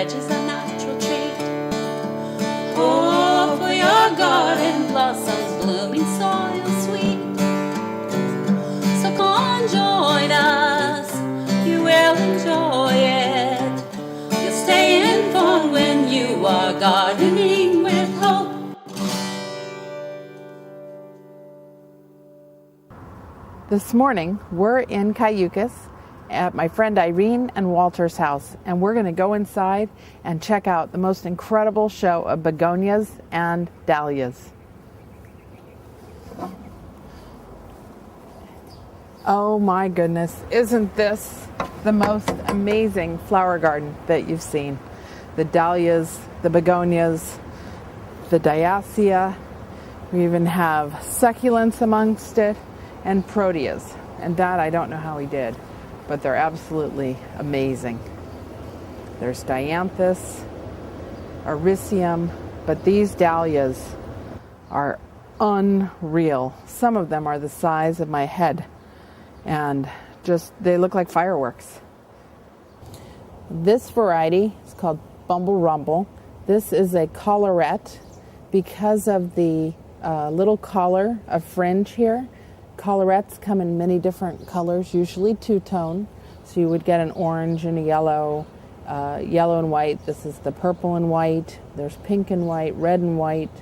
veg is a natural treat. Oh, for your garden blossoms, blooming soil sweet. So come join us, you will enjoy it. You'll stay informed when you are gardening with hope. This morning, we're in Cayucos at my friend Irene and Walter's house, and we're going to go inside and check out the most incredible show of begonias and dahlias. Oh my goodness, isn't this the most amazing flower garden that you've seen? The dahlias, the begonias, the diacia, we even have succulents amongst it, and proteas. And that I don't know how he did, but they're absolutely amazing. There's dianthus, ericium, but these dahlias are unreal. Some of them are the size of my head, and just, they look like fireworks. This variety is called Bumble Rumble. This is a collarette because of the little collar of fringe here. Collarettes come in many different colors, usually two-tone. So you would get an orange and a yellow, yellow and white. This is the purple and white. There's pink and white, red and white,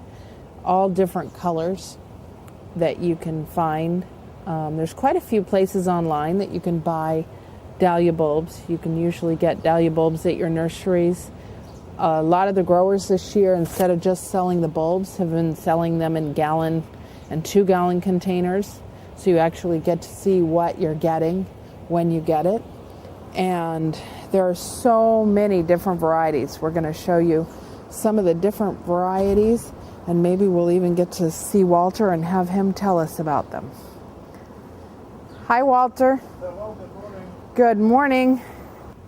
all different colors that you can find. There's quite a few places online that you can buy dahlia bulbs. You can usually get dahlia bulbs at your nurseries. A lot of the growers this year, instead of just selling the bulbs, have been selling them in gallon and 2-gallon containers. So you actually get to see what you're getting when you get it. And there are so many different varieties. We're going to show you some of the different varieties, and maybe we'll even get to see Walter and have him tell us about them. Hi, Walter. Hello, good morning. Good morning.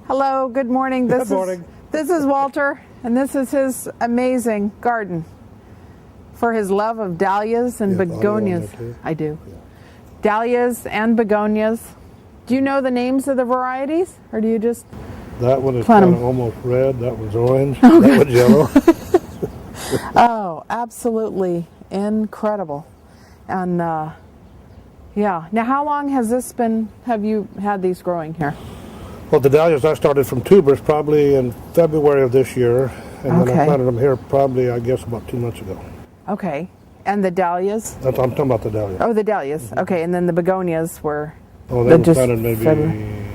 Hello, good morning. Good morning. This is Walter, and this is his amazing garden for his love of dahlias and begonias. I do. Yeah. Dahlias and begonias. Do you know the names of the varieties, or do you just That one is plant kind them? of almost red. That one's orange. That one's yellow. Oh, absolutely incredible. And yeah. Now, how long has this been? Have you had these growing here? Well, the dahlias I started from tubers probably in February of this year, and then I planted them here probably, I guess, about 2 months ago. Okay. And the dahlias? I'm talking about the dahlias. Oh, the dahlias. Mm-hmm. Okay, and then the begonias were... Oh, they were planted maybe February.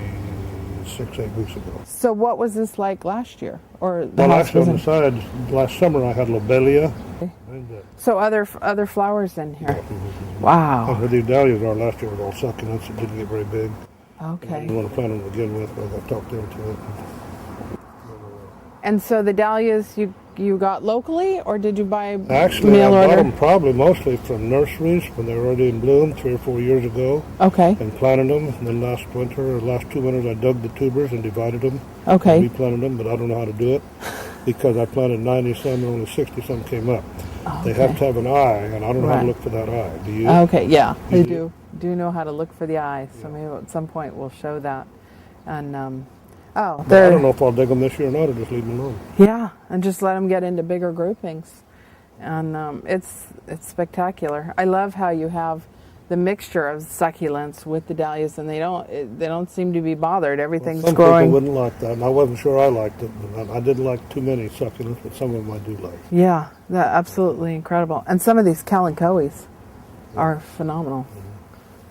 6-8 weeks ago. So what was this like last year? Or well, actually on the side, last summer I had lobelia. Okay. So other flowers in here. Yeah. Wow. And where these dahlias are last year were all succulents. It didn't get very big. Okay. I didn't want to plant them to begin with, but I talked them to it. And so the dahlias you got locally, or did you buy Actually, mail I order? bought them probably mostly from nurseries when they were already in bloom 3 or 4 years ago. Okay. And planted them. And then last winter, or last 2 winters, I dug the tubers and divided them. Okay. And replanted them, but I don't know how to do it because I planted 90-some and only 60-some came up. Okay. They have to have an eye, and I don't know how to look for that eye. Do you? Okay, yeah, they do know how to look for the eye. So maybe at some point we'll show that. And I don't know if I'll dig them this year or not, or just leave them alone. Yeah, and just let them get into bigger groupings. And it's spectacular. I love how you have the mixture of succulents with the dahlias, and they don't seem to be bothered. Everything's some growing. Some people wouldn't like that, and I wasn't sure I liked it. But I didn't like too many succulents, but some of them I do like. Yeah, that's absolutely incredible. And some of these cayucos are phenomenal.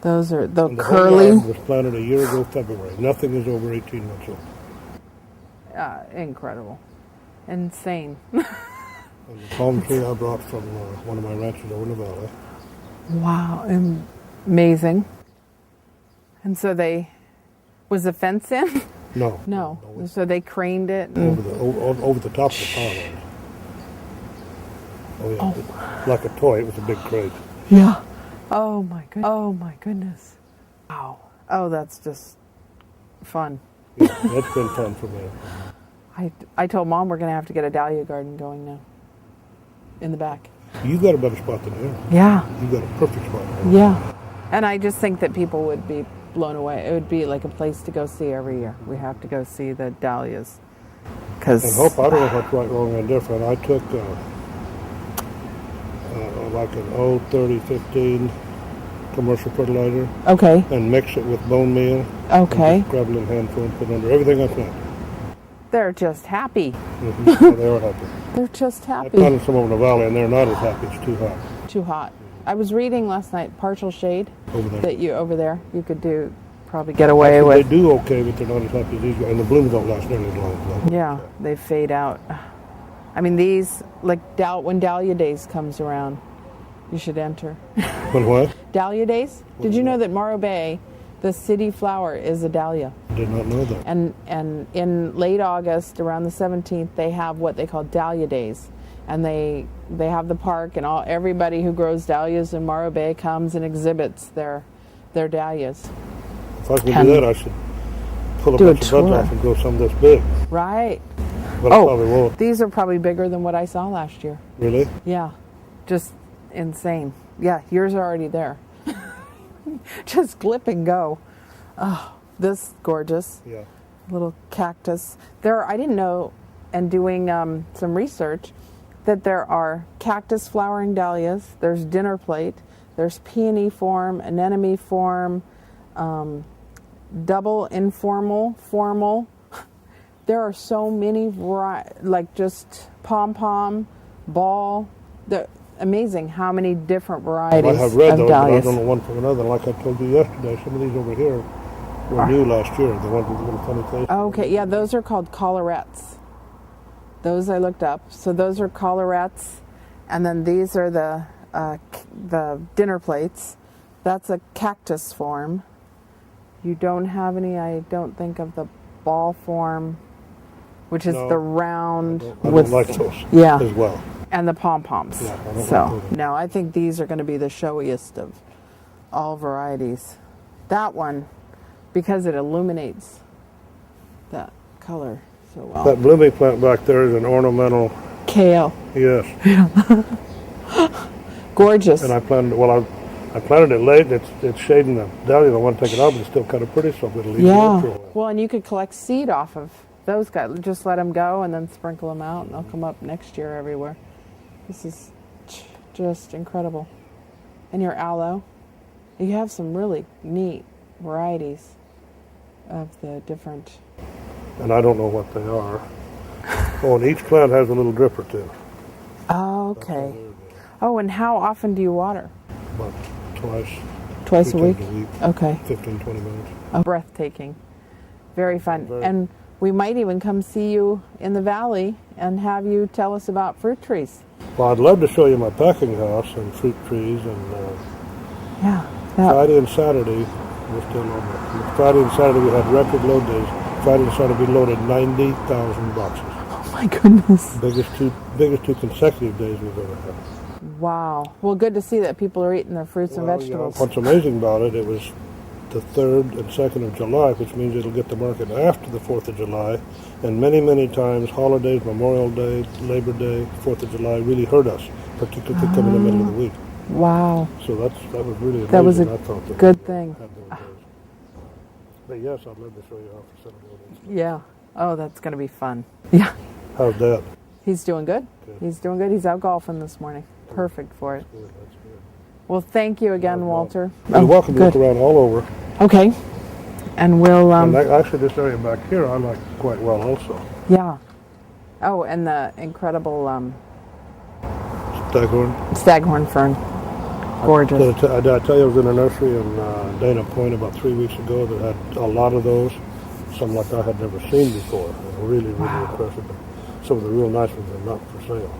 Those are the curly. Whole was planted a year ago, February. Nothing is over 18 months old. Incredible, insane. And the palm tree I brought from one of my ranches over in the valley. Wow, amazing. And so was the fence in? No. No. So they craned it over the top of the pond. Oh yeah, like a toy. It was a big crate. Yeah. Oh my goodness. Wow. Oh, that's just fun. Yeah, that's been fun for me. I told Mom we're going to have to get a dahlia garden going now. In the back. You got a better spot than me. Yeah. You got a perfect spot. Yeah. And I just think that people would be blown away. It would be like a place to go see every year. We have to go see the dahlias. because And hope, I don't know what's right, wrong, and different. I took like an 03015 commercial fertilizer okay, and mix it with bone meal. okay, Just grab a little handful and put under everything I plant. they're just happy. Yeah, they are happy. They're just I happy. planted some over in the valley, and they're not as happy. It's too hot Too hot. I was reading last night, partial shade, over there. that you over there you could do probably get away They with. do okay, but they're not as happy as these guys. And the blooms don't last nearly as long. Yeah, they fade out. I mean, these, like when Dahlia Days comes around, you should enter. When what? Dahlia Days? Did you know that Morro Bay, the city flower, is a dahlia? Did not know that. And in late August, around the 17th, they have what they call Dahlia Days. And they have the park, and everybody who grows dahlias in Morro Bay comes and exhibits their dahlias. If I can do that, I should pull a do a bunch of buds tour. off and grow some this big. Right. But I probably won't. These are probably bigger than what I saw last year. Really? Yeah, just insane. Yeah, yours are already there. Just clip and go. Oh, this gorgeous Yeah. little cactus. I didn't know, and doing some research, that there are cactus flowering dahlias, there's dinner plate, there's peony form, anemone form, double informal, formal. There are so many like just pom-pom, ball. Amazing how many different varieties I have read of those, but I dahlias. don't know one from another. Like I told you yesterday, some of these over here were new last year. The ones with the little funny face. Okay, yeah, those are called collarettes. Those I looked up. So those are collarettes, and then these are the dinner plates. That's a cactus form. You don't have any, I don't think, of the ball form, which is No, the round I with don't like those yeah, as well. and the pom-poms. Yeah, I don't So like those. no, I think these are going to be the showiest of all varieties. That one, because it illuminates that color so well. That blooming plant back there is an ornamental. Kale, Yes. gorgeous. And I planted it late. It's shading the dahlia. I want to take it out, but it's still kind of pretty, so it'll leave it Yeah. for a while. Well, and you could collect seed off of those guys. Just let them go and then sprinkle them out, and they'll come up next year everywhere. This is just incredible. And your aloe. You have some really neat varieties of the different. And I don't know what they are. Oh, and each plant has a little drip or two. Oh, okay. Oh, and how often do you water? About twice. Twice a 3 week? times a week. Okay. 15, 20 minutes. Oh, breathtaking. Very fun. Very. And we might even come see you in the valley and have you tell us about fruit trees. Well, I'd love to show you my packing house and fruit trees. And Yeah. Friday and Saturday, we're still on that. Friday and Saturday we had record load days. Friday and Saturday we loaded 90,000 boxes. Oh my goodness. Biggest two consecutive days we've ever had. Wow. Well, good to see that people are eating their fruits and Well, vegetables. what's amazing about it was the 3rd and 2nd of July, which means it'll get to market after the 4th of July. And many, many times, holidays, Memorial Day, Labor Day, 4th of July really hurt us, particularly if they come in the middle of the week. Wow. So that was really amazing. That was a I thought that good we thing. had those days. But yes, I'd love to show you how for Saturday. Yeah. Oh, that's going to be fun. Yeah. How's that? He's doing good. Good. He's doing good. He's out golfing this morning. Perfect for it. Good, that's good. Well, thank you again, Walter. You're welcome to good. look around all over. Okay. And we'll, And actually, this area back here I like quite well also. yeah. Oh, and the incredible Staghorn. staghorn fern. Gorgeous. Did I tell you I was in a nursery in Dana Point about 3 weeks ago that had a lot of those, some like I had never seen before. And really, really impressive. Some of the real nice ones are not for sale.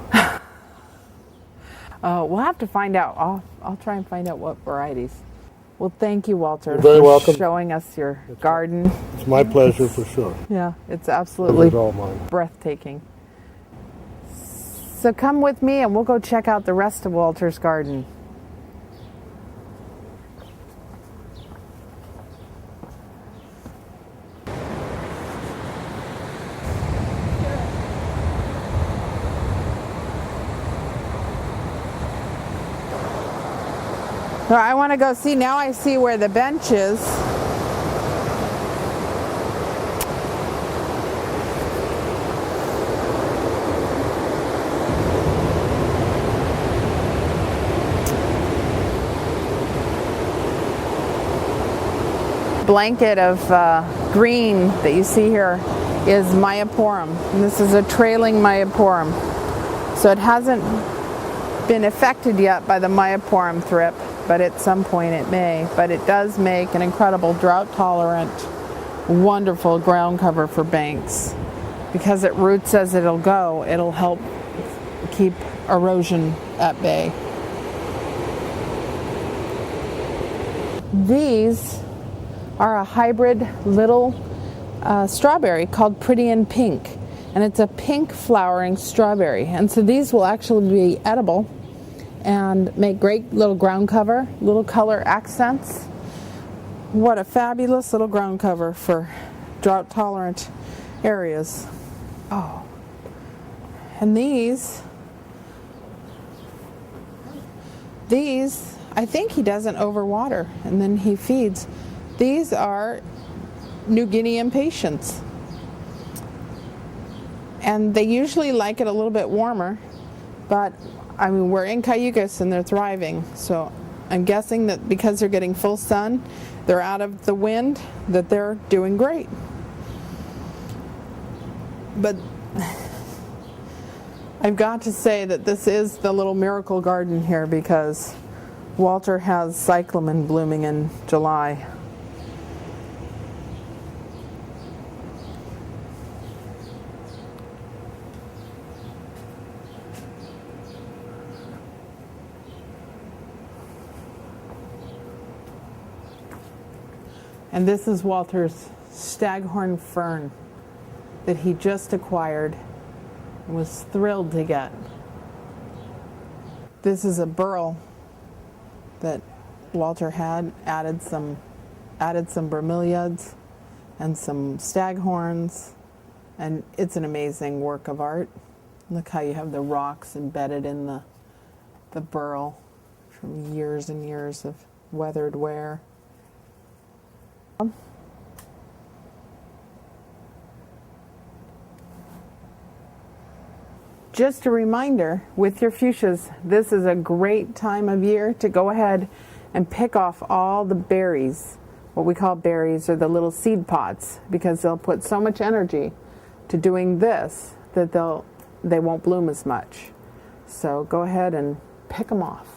We'll have to find out. I'll try and find out what varieties. Well, thank you, Walter, You're very for welcome. showing us your garden. It's my pleasure for sure. Yeah, it's It absolutely was all mine. breathtaking. So come with me and we'll go check out the rest of Walter's garden. So I want to go see, now I see where the bench is. blanket of green that you see here is Myoporum. And this is a trailing Myoporum. So it hasn't been affected yet by the Myoporum thrip, but at some point it may. But it does make an incredible drought-tolerant, wonderful ground cover for banks. Because it roots as it'll go, it'll help keep erosion at bay. These are a hybrid little strawberry called Pretty in Pink. And it's a pink flowering strawberry. And so these will actually be edible and make great little ground cover, little color accents. What a fabulous little ground cover for drought tolerant areas. Oh, and these, I think he doesn't overwater and then he feeds. These are New Guinea impatiens. And they usually like it a little bit warmer, but I mean, we're in cayucos and they're thriving. So I'm guessing that because they're getting full sun, they're out of the wind, that they're doing great. But I've got to say that this is the little miracle garden here because Walter has cyclamen blooming in July. And this is Walter's staghorn fern that he just acquired and was thrilled to get. This is a burl that Walter had, added some bromeliads and some staghorns, and it's an amazing work of art. Look how you have the rocks embedded in the burl from years and years of weathered wear. Just a reminder, with your fuchsias, this is a great time of year to go ahead and pick off all the berries, what we call berries, or the little seed pods, because they'll put so much energy to doing this that they won't bloom as much. So go ahead and pick them off.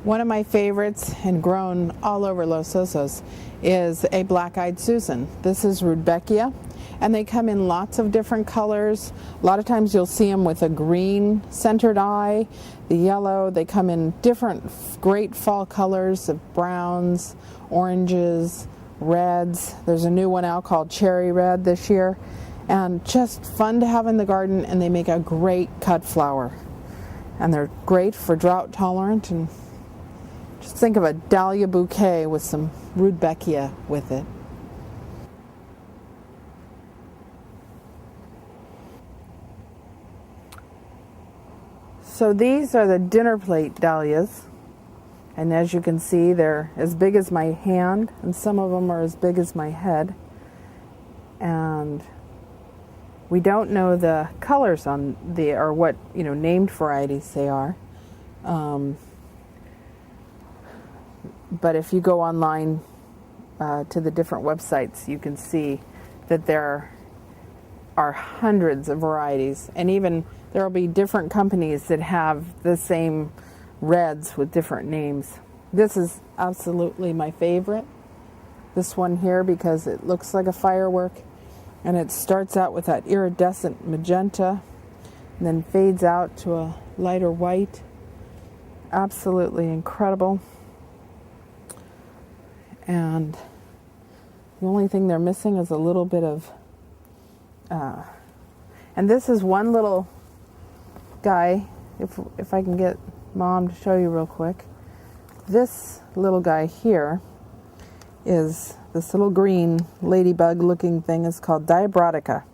One of my favorites, and grown all over Los Osos, is a black-eyed Susan. This is Rudbeckia, and they come in lots of different colors. A lot of times you'll see them with a green centered eye, the yellow. They come in different great fall colors of browns, oranges, reds. There's a new one out called Cherry Red this year, and just fun to have in the garden, and they make a great cut flower. And they're great for drought tolerant, and just think of a dahlia bouquet with some Rudbeckia with it. So these are the dinner plate dahlias, and as you can see, they're as big as my hand, and some of them are as big as my head. And we don't know the colors on or what named varieties they are. But if you go online to the different websites, you can see that there are hundreds of varieties, and even there will be different companies that have the same reds with different names. This is absolutely my favorite, this one here, because it looks like a firework, and it starts out with that iridescent magenta and then fades out to a lighter white. Absolutely incredible. And the only thing they're missing is a little bit of, and this is one little guy, if I can get Mom to show you real quick. This little guy here is this little green ladybug looking thing is called Diabrotica.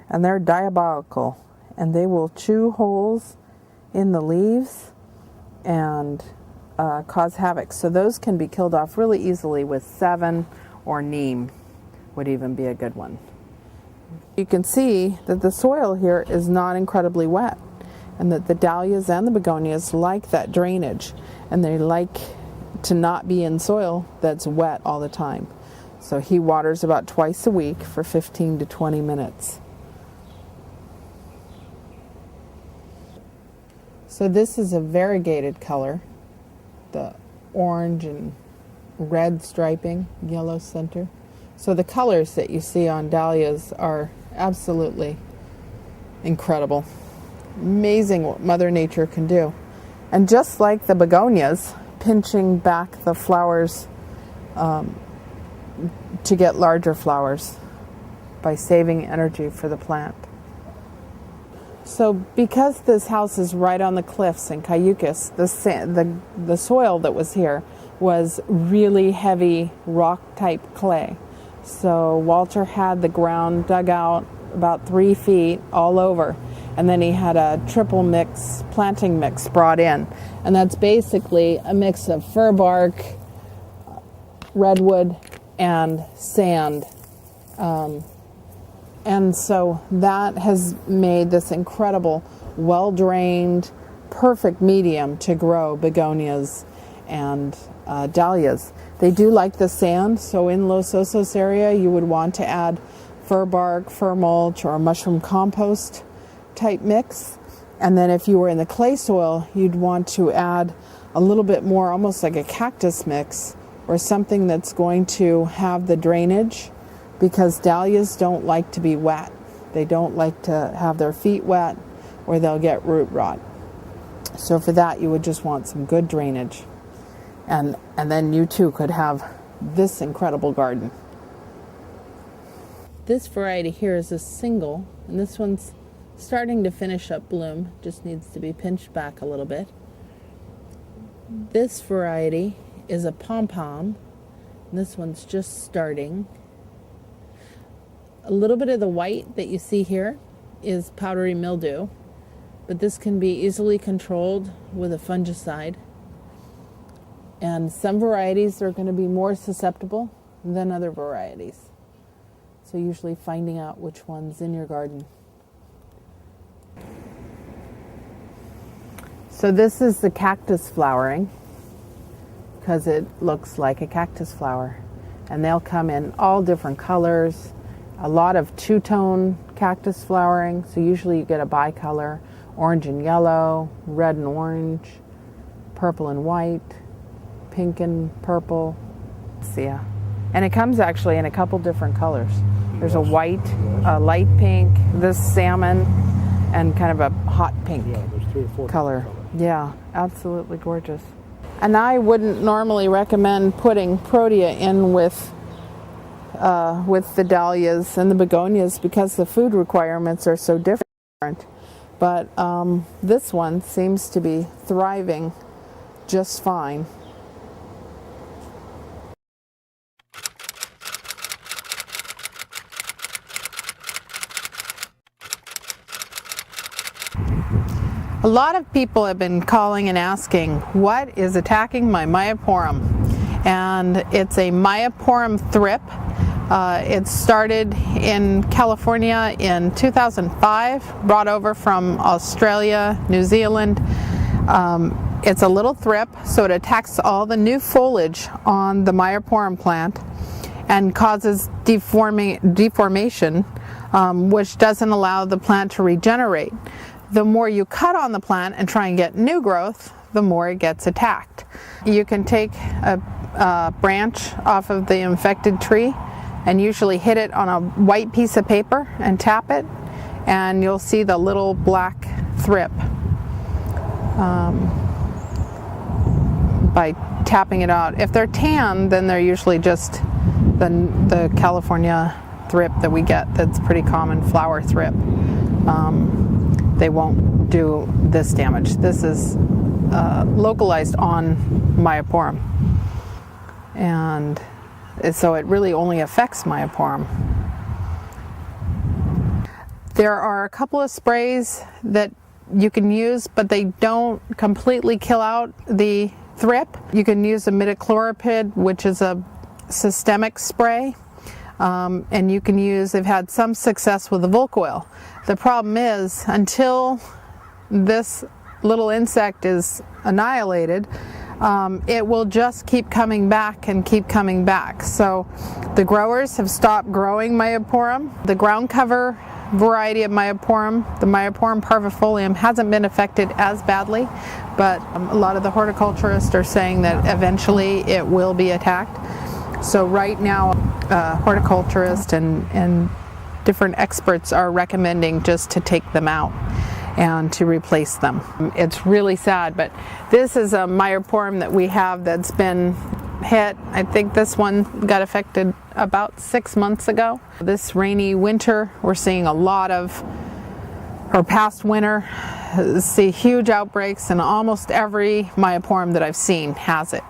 And they're diabolical, and they will chew holes in the leaves and cause havoc. So those can be killed off really easily with 7 or neem would even be a good one. You can see that the soil here is not incredibly wet, and that the dahlias and the begonias like that drainage, and they like to not be in soil that's wet all the time. So he waters about twice a week for 15 to 20 minutes. So this is a variegated color, the orange and red striping, yellow center. So the colors that you see on dahlias are absolutely incredible. Amazing what Mother Nature can do. And just like the begonias, pinching back the flowers to get larger flowers by saving energy for the plant. So because this house is right on the cliffs in Cayucos, the soil that was here was really heavy rock type clay. So Walter had the ground dug out about 3 feet all over, and then he had a triple mix planting mix brought in, and that's basically a mix of fir bark, redwood, and sand. And so that has made this incredible, well-drained, perfect medium to grow begonias and dahlias. They do like the sand, so in Los Osos area you would want to add fir bark, fir mulch, or a mushroom compost type mix. And then if you were in the clay soil, you'd want to add a little bit more, almost like a cactus mix, or something that's going to have the drainage, because dahlias don't like to be wet. They don't like to have their feet wet, or they'll get root rot. So for that, you would just want some good drainage. And then you too could have this incredible garden. This variety here is a single, and this one's starting to finish up bloom, just needs to be pinched back a little bit. This variety is a pom-pom, and this one's just starting. A little bit of the white that you see here is powdery mildew, but this can be easily controlled with a fungicide. And some varieties are going to be more susceptible than other varieties. So usually finding out which one's in your garden. So this is the cactus flowering, because it looks like a cactus flower. And they'll come in all different colors. A lot of two-tone cactus flowering, so usually you get a bicolor, orange and yellow, red and orange, purple and white, pink and purple. So yeah. And it comes actually in a couple different colors. There's a white, a light pink, this salmon, and kind of a hot pink there's 3 or 4 color. Yeah, absolutely gorgeous. And I wouldn't normally recommend putting protea in with the dahlias and the begonias, because the food requirements are so different. But this one seems to be thriving just fine. A lot of people have been calling and asking, what is attacking my myoporum? And it's a myoporum thrip. It started in California in 2005, brought over from Australia, New Zealand. It's a little thrip, so it attacks all the new foliage on the myoporum plant and causes deformation, which doesn't allow the plant to regenerate. The more you cut on the plant and try and get new growth, the more it gets attacked. You can take a branch off of the infected tree and usually hit it on a white piece of paper and tap it, and you'll see the little black thrip by tapping it out. If they're tan, then they're usually just the California thrip that we get, that's pretty common, flower thrip. They won't do this damage. This is localized on myoporum, and so it really only affects myoporum. There are a couple of sprays that you can use, but they don't completely kill out the thrip, you can use imidacloprid, which is a systemic spray. And you can use, they've had some success with the Volk oil. The problem is, until this little insect is annihilated, it will just keep coming back and keep coming back. So the growers have stopped growing Myoporum. The ground cover variety of Myoporum, the Myoporum parvifolium, hasn't been affected as badly, but a lot of the horticulturists are saying that eventually it will be attacked. So right now, horticulturists and different experts are recommending just to take them out and to replace them. It's really sad, but this is a Myoporum that we have that's been hit. I think this one got affected about 6 months ago. This rainy winter, we're seeing a lot of, or past winter, see huge outbreaks, and almost every Myoporum that I've seen has it.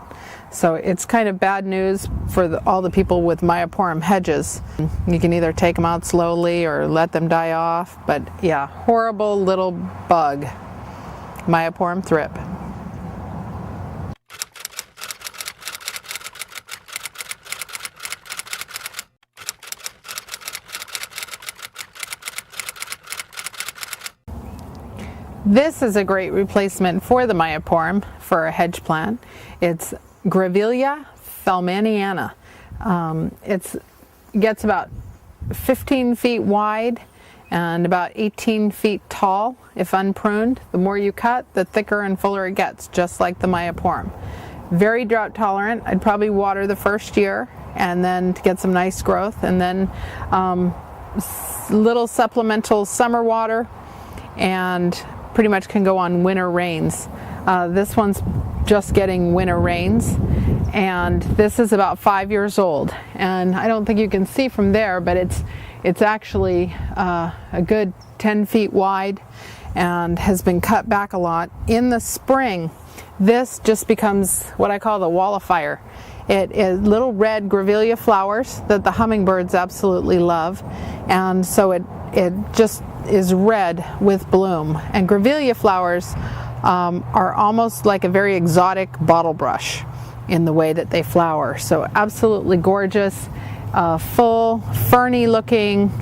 So it's kind of bad news for all the people with Myoporum hedges. You can either take them out slowly or let them die off, but yeah, horrible little bug, Myoporum thrip. This is a great replacement for the Myoporum for a hedge plant. It's Grevillea felmaniana. It gets about 15 feet wide and about 18 feet tall if unpruned. The more you cut, the thicker and fuller it gets, just like the Myoporum. Very drought tolerant. I'd probably water the first year and then to get some nice growth, and then little supplemental summer water, and pretty much can go on winter rains. This one's just getting winter rains, and this is about 5 years old, and I don't think you can see from there, but it's actually a good 10 feet wide and has been cut back a lot. In the spring, this just becomes what I call the wall of fire. It is little red Grevillea flowers that the hummingbirds absolutely love, and so it just is red with bloom. And Grevillea flowers are almost like a very exotic bottle brush in the way that they flower. So absolutely gorgeous, full, ferny looking,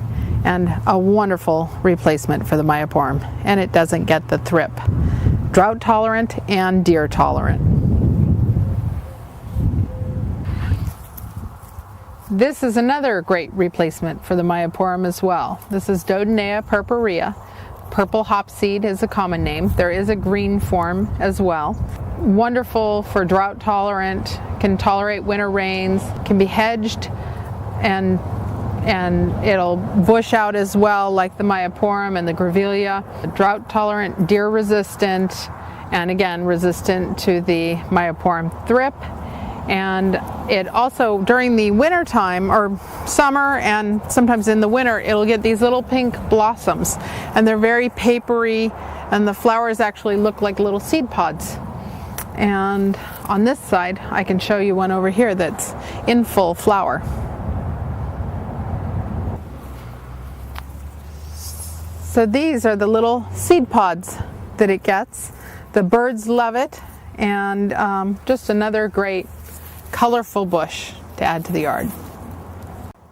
and a wonderful replacement for the Myoporum. And it doesn't get the thrip. Drought tolerant and deer tolerant. This is another great replacement for the Myoporum as well. This is Dodonea purpurea. Purple hopseed is a common name. There is a green form as well. Wonderful for drought tolerant, can tolerate winter rains, can be hedged, and it'll bush out as well like the Myoporum and the Grevillea. Drought tolerant, deer resistant, and again resistant to the Myoporum thrip. And it also, during the winter time or summer and sometimes in the winter, it'll get these little pink blossoms, and they're very papery, and the flowers actually look like little seed pods. And on this side, I can show you one over here that's in full flower. So these are the little seed pods that it gets. The birds love it, and just another great colorful bush to add to the yard.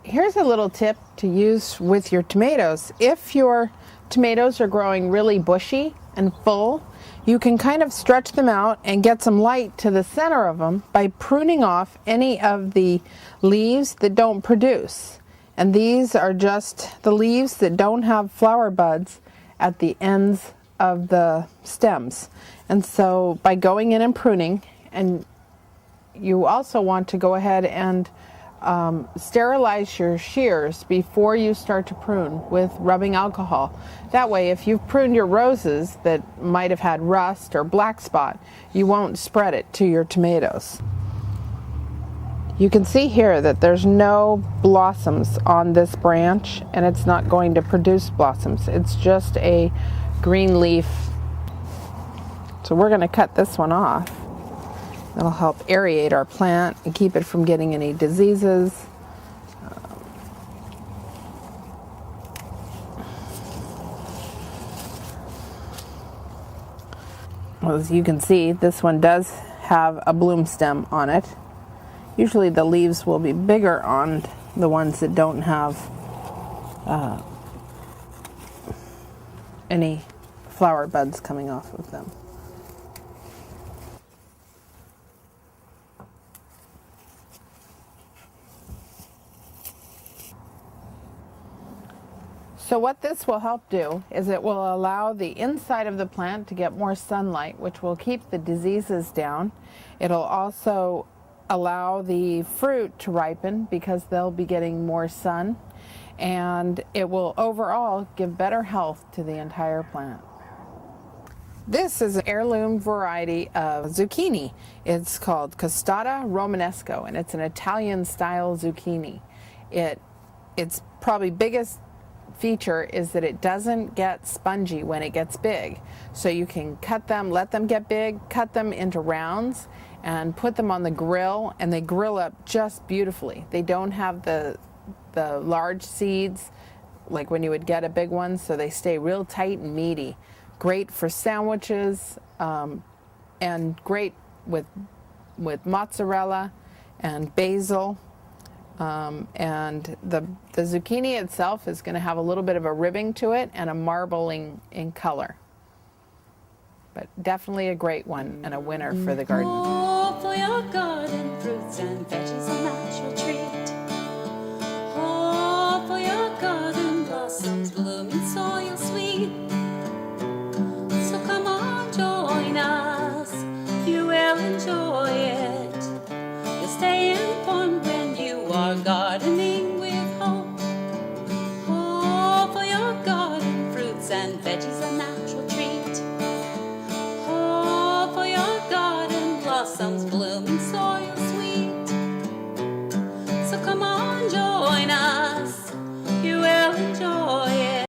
Here's a little tip to use with your tomatoes. If your tomatoes are growing really bushy and full, you can kind of stretch them out and get some light to the center of them by pruning off any of the leaves that don't produce. And these are just the leaves that don't have flower buds at the ends of the stems. And so by going in and pruning, and you also want to go ahead and sterilize your shears before you start to prune with rubbing alcohol. That way, if you've pruned your roses that might have had rust or black spot, you won't spread it to your tomatoes. You can see here that there's no blossoms on this branch, and it's not going to produce blossoms. It's just a green leaf. So we're going to cut this one off. That'll help aerate our plant and keep it from getting any diseases. Well, as you can see, this one does have a bloom stem on it. Usually the leaves will be bigger on the ones that don't have any flower buds coming off of them. So what this will help do is it will allow the inside of the plant to get more sunlight, which will keep the diseases down. It'll also allow the fruit to ripen because they'll be getting more sun, and it will overall give better health to the entire plant. This is an heirloom variety of zucchini. It's called Costata Romanesco, and it's an Italian style zucchini. Its probably biggest feature is that it doesn't get spongy when it gets big. So you can cut them, let them get big, cut them into rounds, and put them on the grill, and they grill up just beautifully. They don't have the large seeds like when you would get a big one, so they stay real tight and meaty. Great for sandwiches, and great with mozzarella and basil. And the zucchini itself is going to have a little bit of a ribbing to it and a marbling in color. But definitely a great one and a winner for the garden. Oh, for your garden, fruits and veggies a natural treat. Oh, for your garden, blossoms blooming, soil sweet. So come on, join us, you will enjoy it. You'll stay informed when you are gardening with hope. Oh, for your garden, fruits and veggies a natural treat. Oh, for your garden, blossoms blooming, soil